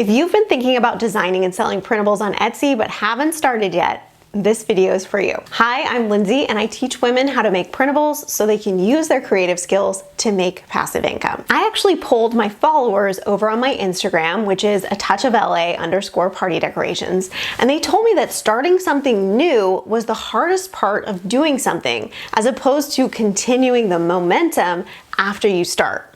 If you've been thinking about designing and selling printables on Etsy but haven't started yet, this video is for you. Hi, I'm Lindsay and I teach women how to make printables so they can use their creative skills to make passive income. I actually polled my followers over on my Instagram, which is @touchofla_party decorations, and they told me that starting something new was the hardest part of doing something, as opposed to continuing the momentum after you start.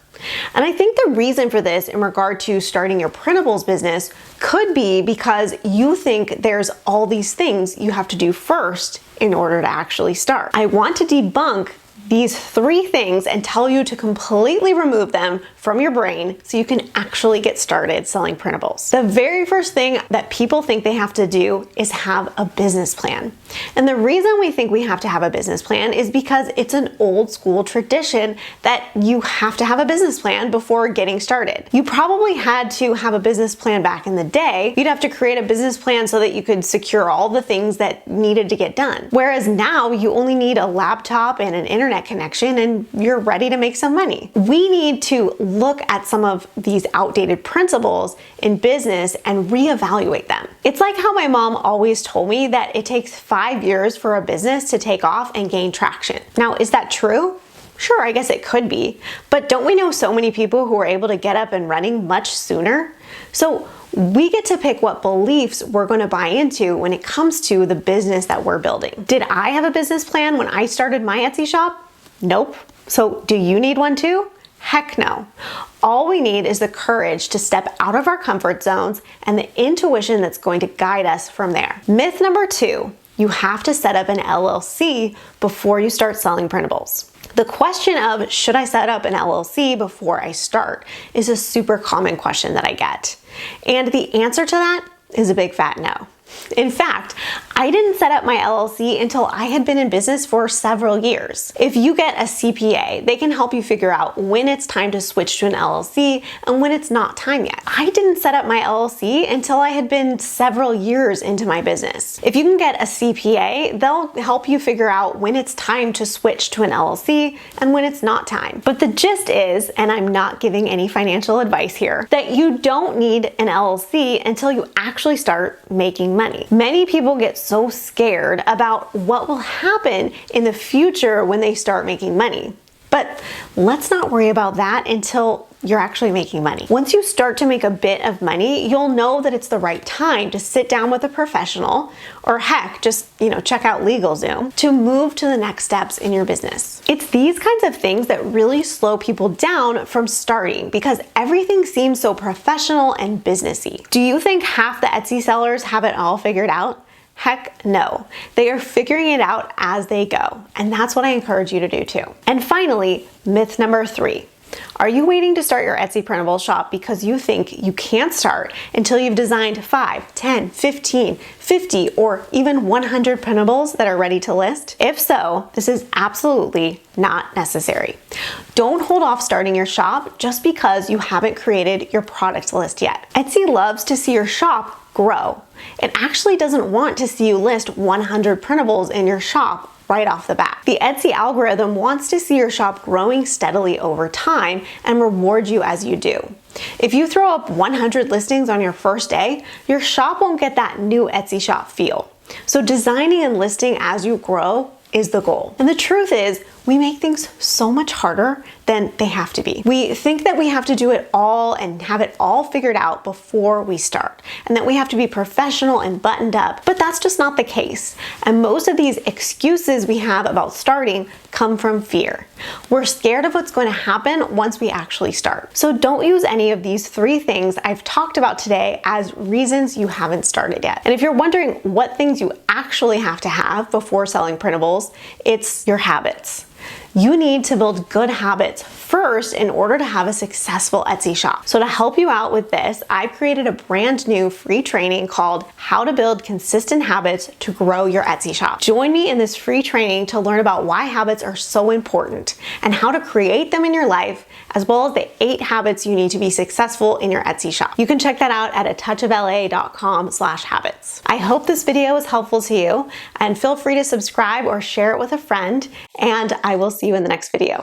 And I think the reason for this in regard to starting your printables business could be because you think there's all these things you have to do first in order to actually start. I want to debunk these 3 things and tell you to completely remove them from your brain so you can actually get started selling printables. The very first thing that people think they have to do is have a business plan. And the reason we think we have to have a business plan is because it's an old school tradition that you have to have a business plan before getting started. You probably had to have a business plan back in the day. You'd have to create a business plan so that you could secure all the things that needed to get done. Whereas now you only need a laptop and an internet connection and you're ready to make some money. We need to look at some of these outdated principles in business and reevaluate them. It's like how my mom always told me that it takes 5 years for a business to take off and gain traction. Now, is that true? Sure, I guess it could be, but don't we know so many people who are able to get up and running much sooner? So we get to pick what beliefs we're going to buy into when it comes to the business that we're building. Did I have a business plan when I started my Etsy shop? Nope. So do you need one too? Heck no. All we need is the courage to step out of our comfort zones and the intuition that's going to guide us from there. Myth number 2, you have to set up an LLC before you start selling printables. The question of, should I set up an LLC before I start, is a super common question that I get. And the answer to that is a big fat no. In fact, I didn't set up my LLC until I had been in business for several years. If you get a CPA, they can help you figure out when it's time to switch to an LLC and when it's not time yet. I didn't set up my LLC until I had been several years into my business. If you can get a CPA, they'll help you figure out when it's time to switch to an LLC and when it's not time. But the gist is, and I'm not giving any financial advice here, that you don't need an LLC until you actually start making money. Many people get so scared about what will happen in the future when they start making money. But let's not worry about that until you're actually making money. Once you start to make a bit of money, you'll know that it's the right time to sit down with a professional, or heck, just, check out LegalZoom to move to the next steps in your business. It's these kinds of things that really slow people down from starting because everything seems so professional and businessy. Do you think half the Etsy sellers have it all figured out? Heck no. They are figuring it out as they go. And that's what I encourage you to do too. And finally, myth number 3. Are you waiting to start your Etsy printable shop because you think you can't start until you've designed 5, 10, 15, 50, or even 100 printables that are ready to list? If so, this is absolutely not necessary. Don't hold off starting your shop just because you haven't created your product list yet. Etsy loves to see your shop grow. It actually doesn't want to see you list 100 printables in your shop right off the bat. The Etsy algorithm wants to see your shop growing steadily over time and reward you as you do. If you throw up 100 listings on your first day, your shop won't get that new Etsy shop feel. So designing and listing as you grow is the goal. And the truth is, we make things so much harder than they have to be. We think that we have to do it all and have it all figured out before we start, and that we have to be professional and buttoned up, but that's just not the case. And most of these excuses we have about starting come from fear. We're scared of what's going to happen once we actually start. So don't use any of these 3 things I've talked about today as reasons you haven't started yet. And if you're wondering what things you actually have to have before selling printables, it's your habits. You need to build good habits first in order to have a successful Etsy shop. So to help you out with this, I've created a brand new free training called How to Build Consistent Habits to Grow Your Etsy Shop. Join me in this free training to learn about why habits are so important and how to create them in your life, as well as the 8 habits you need to be successful in your Etsy shop. You can check that out at touchofla.com/habits. I hope this video was helpful to you, and feel free to subscribe or share it with a friend, and I will see you in the next video.